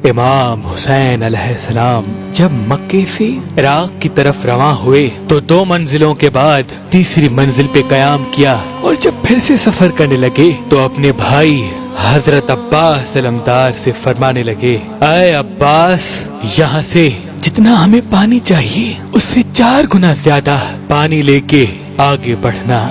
امام حسین علیہ السلام جب مکے سے عراق کی طرف رواں ہوئے تو 2 منزلوں کے بعد تیسری منزل پہ قیام کیا، اور جب پھر سے سفر کرنے لگے تو اپنے بھائی حضرت عباس علمدار سے فرمانے لگے، اے عباس، یہاں سے جتنا ہمیں پانی چاہیے اس سے 4 گنا زیادہ پانی لے کے آگے بڑھنا۔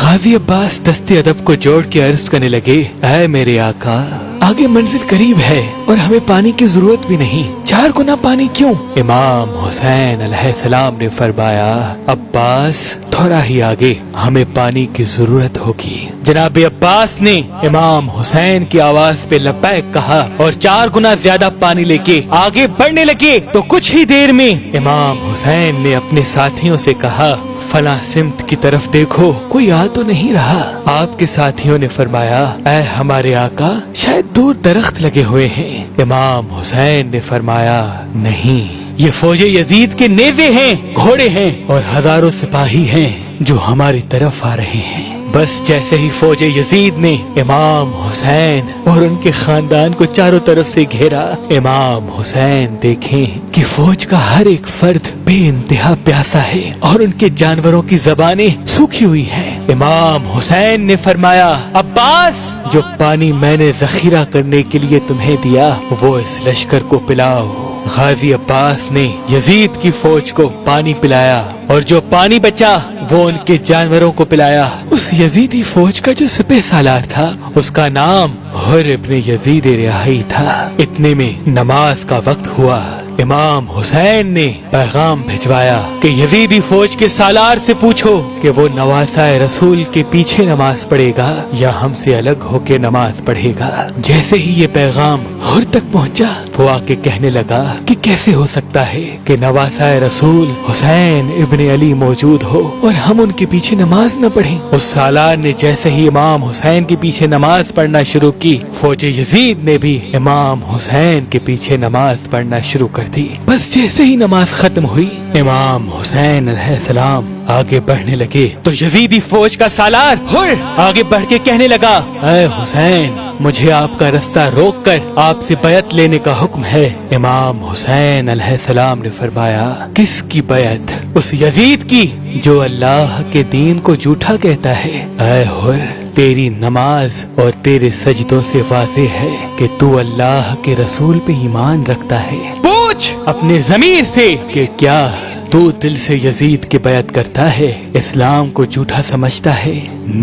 غازی عباس دستے ادب کو جوڑ کے عرض کرنے لگے، اے میرے آقا، آگے منزل قریب ہے اور ہمیں پانی کی ضرورت بھی نہیں، 4 گنا پانی کیوں؟ امام حسین علیہ السلام نے فرمایا، عباس، تھوڑا ہی آگے ہمیں پانی کی ضرورت ہوگی۔ جناب عباس نے امام حسین کی آواز پہ لبیک کہا اور 4 گنا زیادہ پانی لے کے آگے بڑھنے لگے تو کچھ ہی دیر میں امام حسین نے اپنے ساتھیوں سے کہا، فلاں سمت کی طرف دیکھو، کوئی آ تو نہیں رہا؟ آپ کے ساتھیوں نے فرمایا، اے ہمارے آقا، شاید دور درخت لگے ہوئے ہیں۔ امام حسین نے فرمایا، نہیں، یہ فوج یزید کے نیزے ہیں، گھوڑے ہیں اور ہزاروں سپاہی ہیں جو ہماری طرف آ رہے ہیں۔ بس جیسے ہی فوج یزید نے امام حسین اور ان کے خاندان کو چاروں طرف سے گھیرا، امام حسین دیکھیں کہ فوج کا ہر ایک فرد بے انتہا پیاسا ہے اور ان کے جانوروں کی زبانیں سوکھی ہوئی ہیں۔ امام حسین نے فرمایا، عباس، جو پانی میں نے ذخیرہ کرنے کے لیے تمہیں دیا وہ اس لشکر کو پلاؤ۔ غازی عباس نے یزید کی فوج کو پانی پلایا اور جو پانی بچا وہ ان کے جانوروں کو پلایا۔ اس یزیدی فوج کا جو سپہ سالار تھا اس کا نام حر ابن یزید رہائی تھا۔ اتنے میں نماز کا وقت ہوا۔ امام حسین نے پیغام بھجوایا کہ یزیدی فوج کے سالار سے پوچھو کہ وہ نواسۂ رسول کے پیچھے نماز پڑھے گا یا ہم سے الگ ہو کے نماز پڑھے گا۔ جیسے ہی یہ پیغام حر تک پہنچا وہ آ کے کہنے لگا کہ کیسے ہو سکتا ہے کہ نواسۂ رسول حسین ابن علی موجود ہو اور ہم ان کے پیچھے نماز نہ پڑھیں۔ اس سالار نے جیسے ہی امام حسین کے پیچھے نماز پڑھنا شروع کی، فوج یزید نے بھی امام حسین کے پیچھے نماز پڑھنا شروع کر دی۔ بس جیسے ہی نماز ختم ہوئی امام حسین علیہ السلام آگے بڑھنے لگے تو یزیدی فوج کا سالار حر آگے بڑھ کے کہنے لگا، اے حسین، مجھے آپ کا رستہ روک کر آپ سے بیعت لینے کا حکم ہے۔ امام حسین علیہ السلام نے فرمایا، کس کی بیعت؟ اس یزید کی جو اللہ کے دین کو جھوٹا کہتا ہے۔ اے حر، تیری نماز اور تیرے سجدوں سے واضح ہے کہ تو اللہ کے رسول پہ ایمان رکھتا ہے۔ پوچھ اپنے ضمیر سے کہ کیا تو دل سے یزید کی بیعت کرتا ہے، اسلام کو جھوٹا سمجھتا ہے؟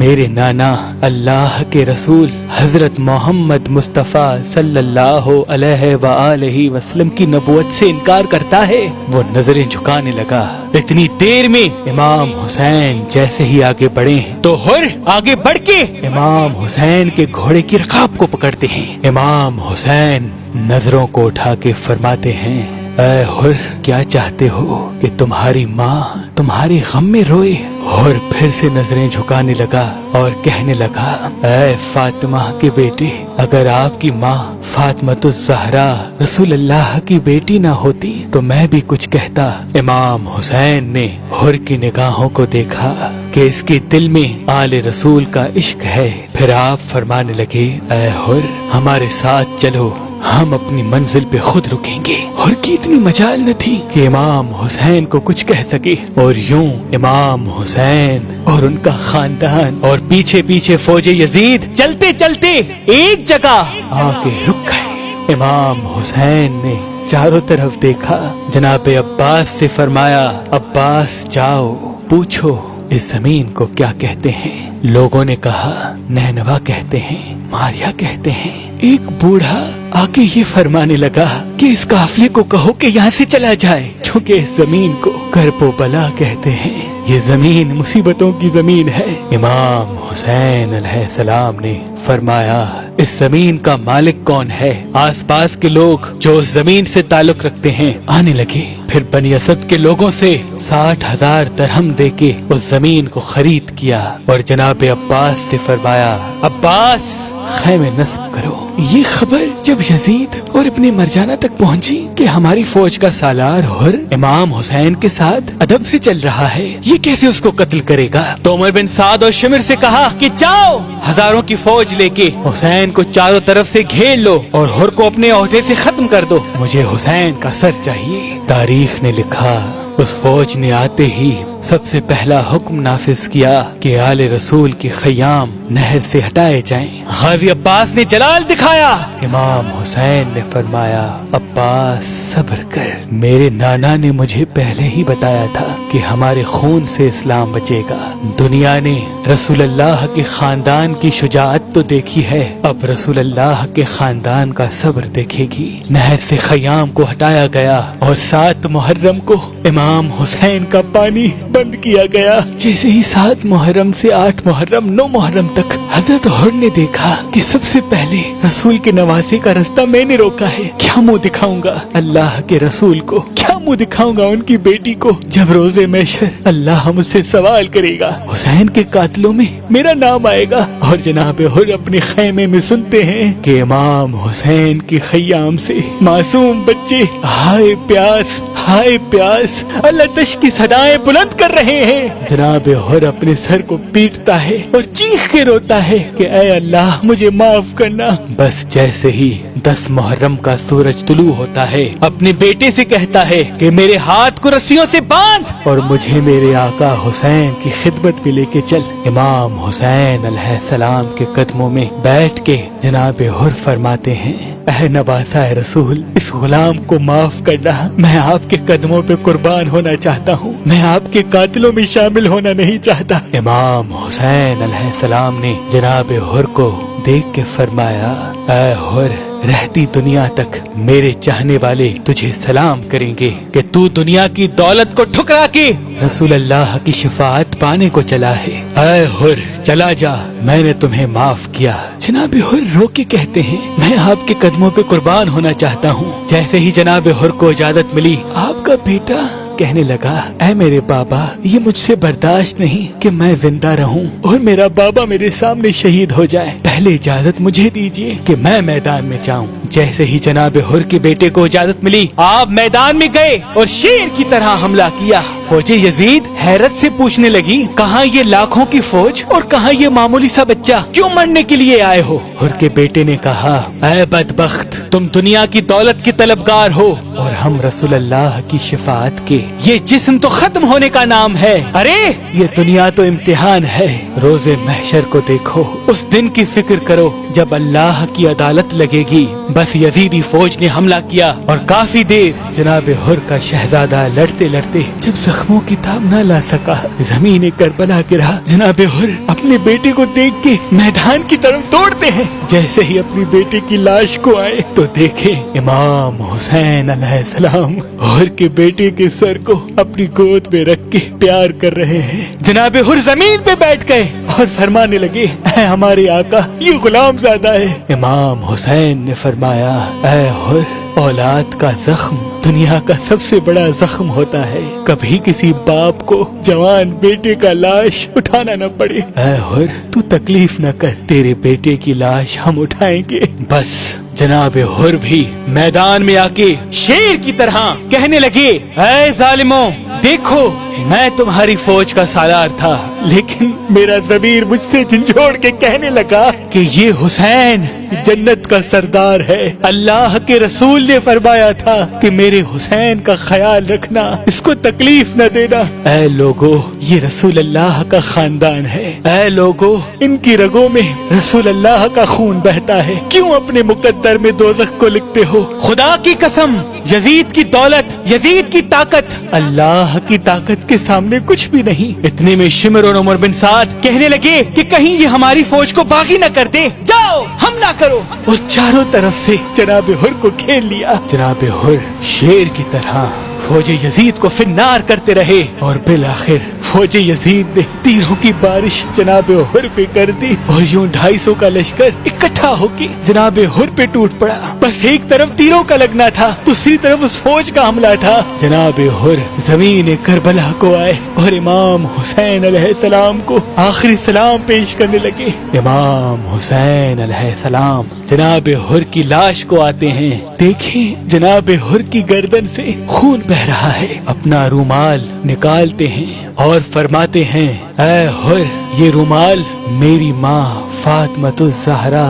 میرے نانا اللہ کے رسول حضرت محمد مصطفیٰ صلی اللہ علیہ وآلہ وسلم کی نبوت سے انکار کرتا ہے؟ وہ نظریں جھکانے لگا۔ اتنی دیر میں امام حسین جیسے ہی آگے بڑھے تو حر آگے بڑھ کے امام حسین کے گھوڑے کی رکاب کو پکڑتے ہیں۔ امام حسین نظروں کو اٹھا کے فرماتے ہیں، اے حر، کیا چاہتے ہو کہ تمہاری ماں تمہارے غم میں روئے؟ حر پھر سے نظریں جھکانے لگا اور کہنے لگا، اے فاطمہ کے بیٹے، اگر آپ کی ماں فاطمۃ الزہرا رسول اللہ کی بیٹی نہ ہوتی تو میں بھی کچھ کہتا۔ امام حسین نے حر کی نگاہوں کو دیکھا کہ اس کے دل میں آل رسول کا عشق ہے۔ پھر آپ فرمانے لگے، اے حر، ہمارے ساتھ چلو، ہم اپنی منزل پہ خود رکیں گے۔ اور کی اتنی مجال نہ تھی کہ امام حسین کو کچھ کہہ سکے، اور یوں امام حسین اور ان کا خاندان اور پیچھے پیچھے فوج یزید چلتے چلتے ایک جگہ آ کے رک گئے۔ امام حسین نے چاروں طرف دیکھا، جناب عباس سے فرمایا، عباس جاؤ پوچھو اس زمین کو کیا کہتے ہیں؟ لوگوں نے کہا، نینوا کہتے ہیں، ماریا کہتے ہیں۔ ایک بوڑھا آ کے یہ فرمانے لگا کہ اس قافلے کو کہو کہ یہاں سے چلا جائے، کیونکہ اس زمین کو کرب و بلا کہتے ہیں، یہ زمین مصیبتوں کی زمین ہے۔ امام حسین علیہ السلام نے فرمایا، اس زمین کا مالک کون ہے؟ آس پاس کے لوگ جو اس زمین سے تعلق رکھتے ہیں آنے لگے۔ پھر بنی اسد کے لوگوں سے 60,000 درہم دے کے اس زمین کو خرید کیا اور جناب عباس سے فرمایا، عباس، خیمے نصب کرو۔ یہ خبر جب یزید اور ابن مرجانہ تک پہنچی کہ ہماری فوج کا سالار حر امام حسین کے ساتھ ادب سے چل رہا ہے، یہ کیسے اس کو قتل کرے گا، تو عمر بن سعد اور شمر سے کہا کہ جاؤ ہزاروں کی فوج لے کے حسین حسین کو چاروں طرف سے گھیر لو اور ہر کو اپنے عہدے سے ختم کر دو، مجھے حسین کا سر چاہیے۔ تاریخ نے لکھا اس فوج نے آتے ہی سب سے پہلا حکم نافذ کیا کہ آل رسول کی خیام نہر سے ہٹائے جائیں۔ غازی عباس نے جلال دکھایا، امام حسین نے فرمایا عباس صبر کر، میرے نانا نے مجھے پہلے ہی بتایا تھا کہ ہمارے خون سے اسلام بچے گا۔ دنیا نے رسول اللہ کے خاندان کی شجاعت تو دیکھی ہے، اب رسول اللہ کے خاندان کا صبر دیکھے گی۔ نہر سے خیام کو ہٹایا گیا اور 7 محرم کو امام حسین کا پانی بند کیا گیا۔ جیسے ہی 7 محرم سے 8 محرم 9 محرم تک حضرت حر نے دیکھا کہ سب سے پہلے رسول کے نواسے کا رستہ میں نے روکا ہے، کیا منہ دکھاؤں گا اللہ کے رسول کو، کیا منہ دکھاؤں گا ان کی بیٹی کو جب روزے محشر اللہ مجھ سے سوال کرے گا، حسین کے قاتلوں میں میرا نام آئے گا۔ اور جناب حر اپنے خیمے میں سنتے ہیں کہ امام حسین کی خیام سے معصوم بچے ہائے پیاس ہائے پیاس اللہ تش کی صدائیں بلند کر رہے ہیں۔ جناب حر اپنے سر کو پیٹتا ہے اور چیخ کے روتا ہے کہ اے اللہ مجھے معاف کرنا۔ بس جیسے ہی 10 محرم کا سورج طلوع ہوتا ہے اپنے بیٹے سے کہتا ہے کہ میرے ہاتھ کو رسیوں سے باندھ اور مجھے میرے آقا حسین کی خدمت میں لے کے چل۔ امام حسین علیہ السلام کے قدموں میں بیٹھ کے جناب حر فرماتے ہیں اے نواسہ رسول، اس غلام کو معاف کرنا، میں آپ کے قدموں پہ قربان ہونا چاہتا ہوں، میں آپ کے قاتلوں میں شامل ہونا نہیں چاہتا۔ امام حسین علیہ السلام نے جناب حر کو دیکھ کے فرمایا اے حر، رہتی دنیا تک میرے چاہنے والے تجھے سلام کریں گے کہ تو دنیا کی دولت کو ٹھکرا کے رسول اللہ کی شفاعت پانے کو چلا ہے۔ اے حر چلا جا، میں نے تمہیں معاف کیا۔ جناب حر رو کے کہتے ہیں میں آپ کے قدموں پہ قربان ہونا چاہتا ہوں۔ جیسے ہی جناب حر کو اجازت ملی، آپ کا بیٹا کہنے لگا اے میرے بابا، یہ مجھ سے برداشت نہیں کہ میں زندہ رہوں اور میرا بابا میرے سامنے شہید ہو جائے، پہلے اجازت مجھے دیجیے کہ میں میدان میں جاؤں۔ جیسے ہی جناب حر کے بیٹے کو اجازت ملی، آپ میدان میں گئے اور شیر کی طرح حملہ کیا۔ فوج یزید حیرت سے پوچھنے لگی کہاں یہ لاکھوں کی فوج اور کہاں یہ معمولی سا بچہ، کیوں مرنے کے لیے آئے ہو؟ حر کے بیٹے نے کہا اے بدبخت، تم دنیا کی دولت کے طلبگار ہو اور ہم رسول اللہ کی شفاعت کے۔ یہ جسم تو ختم ہونے کا نام ہے، ارے یہ دنیا تو امتحان ہے۔ روزے محشر کو دیکھو، اس دن کی فکر کرو جب اللہ کی عدالت لگے گی۔ بس یزیدی فوج نے حملہ کیا اور کافی دیر جناب حر کا شہزادہ لڑتے لڑتے جب زخموں کی تاب نہ لا سکا، زمین کربلا گرا۔ جناب حر اپنے بیٹے کو دیکھ کے میدان کی طرف دوڑتے ہیں۔ جیسے ہی اپنی بیٹے کی لاش کو آئے تو دیکھے امام حسین علیہ السلام حر کے بیٹے کے سر کو اپنی گود میں رکھ کے پیار کر رہے ہیں۔ جناب حر زمین پہ بیٹھ گئے اور فرمانے لگے اے ہمارے آقا، یہ غلام زادہ ہے۔ امام حسین نے فرمایا اے حر، اولاد کا زخم دنیا کا سب سے بڑا زخم ہوتا ہے، کبھی کسی باپ کو جوان بیٹے کا لاش اٹھانا نہ پڑے۔ اے حر تو تکلیف نہ کر، تیرے بیٹے کی لاش ہم اٹھائیں گے۔ بس جناب حر بھی میدان میں آ کے شیر کی طرح کہنے لگے اے ظالموں، دیکھو میں تمہاری فوج کا سالار تھا، لیکن میرا ضمیر مجھ سے جھنجھوڑ کے کہنے لگا کہ یہ حسین جنت کا سردار ہے۔ اللہ کے رسول نے فرمایا تھا کہ میرے حسین کا خیال رکھنا، اس کو تکلیف نہ دینا۔ اے لوگو، یہ رسول اللہ کا خاندان ہے، اے لوگو ان کی رگوں میں رسول اللہ کا خون بہتا ہے، کیوں اپنے مقدر میں دوزخ کو لکھتے ہو؟ خدا کی قسم، یزید کی دولت، یزید کی طاقت اللہ کی طاقت کے سامنے کچھ بھی نہیں۔ اتنے میں شمر اور عمر بن سعد کہنے لگے کہ کہیں یہ ہماری فوج کو باغی نہ کر دے، جاؤ حملہ کرو، اور چاروں طرف سے جناب حر کو گھیر لیا۔ جناب حر شیر کی طرح فوج یزید کو فنار کرتے رہے اور بالآخر فوج یزید نے تیروں کی بارش جناب حر پہ کر دی اور یوں 250 کا لشکر اکٹھا ہو کے جناب حر پہ ٹوٹ پڑا۔ بس ایک طرف تیروں کا لگنا تھا، دوسری طرف اس فوج کا حملہ تھا۔ جناب حر زمین کربلا کو آئے اور امام حسین علیہ السلام کو آخری سلام پیش کرنے لگے۔ امام حسین علیہ السلام جناب حر کی لاش کو آتے ہیں، دیکھیں جناب حر کی گردن سے خون بہ رہا ہے، اپنا رومال نکالتے ہیں اور فرماتے ہیں اے حر، یہ رومال میری ماں فاطمہ الزہرا